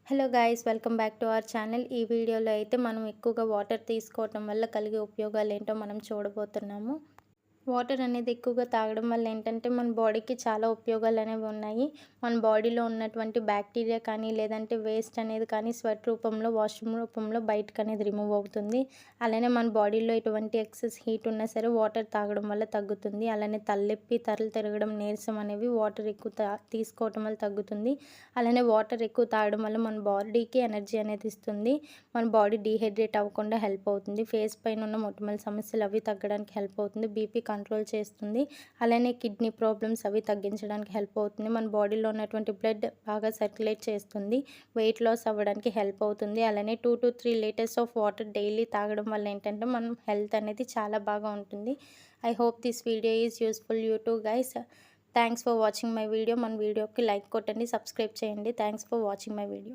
Hello guys, welcome back to our channel. ఈ వీడియోలో అయితే మనం ఎక్కువగా వాటర్ తీసుకోవటం వల్ల కలిగే ఉపయోగాలు ఏంటో మనం చూడబోతున్నాము. వాటర్ అనేది ఎక్కువగా తాగడం వల్ల ఏంటంటే మన బాడీకి చాలా ఉపయోగాలు అనేవి ఉన్నాయి. మన బాడీలో ఉన్నటువంటి బ్యాక్టీరియా కానీ లేదంటే వేస్ట్ అనేది కానీ స్వెట్ రూపంలో, వాష్రూమ్ రూపంలో బయటకు అనేది రిమూవ్ అవుతుంది. అలానే మన బాడీలో ఎటువంటి ఎక్సెస్ హీట్ ఉన్నా సరే వాటర్ తాగడం వల్ల తగ్గుతుంది. అలానే తలనొప్పి, తరలు తిరగడం, నీరసం అనేవి వాటర్ ఎక్కువ తీసుకోవటం వల్ల తగ్గుతుంది. అలానే వాటర్ ఎక్కువ తాగడం వల్ల మన బాడీకి ఎనర్జీ అనేది ఇస్తుంది. మన బాడీ డీహైడ్రేట్ అవ్వకుండా హెల్ప్ అవుతుంది. ఫేస్ పైన ఉన్న మొటిమల సమస్యలు అవి తగ్గడానికి హెల్ప్ అవుతుంది. బీపీ కంట్రోల్ చేస్తుంది. అలానే కిడ్నీ ప్రాబ్లమ్స్ అవి తగ్గించడానికి హెల్ప్ అవుతుంది. మన బాడీలో ఉన్నటువంటి బ్లడ్ బాగా సర్క్యులేట్ చేస్తుంది. వెయిట్ లాస్ అవ్వడానికి హెల్ప్ అవుతుంది. అలానే 2 to 3 litres of water daily తాగడం వల్ల ఏంటంటే మనం హెల్త్ అనేది చాలా బాగా ఉంటుంది. I hope this video is useful you to guys. Thanks for watching my video. మన వీడియోకి లైక్ కొట్టండి, సబ్స్క్రైబ్ చేయండి. Thanks for watching my video.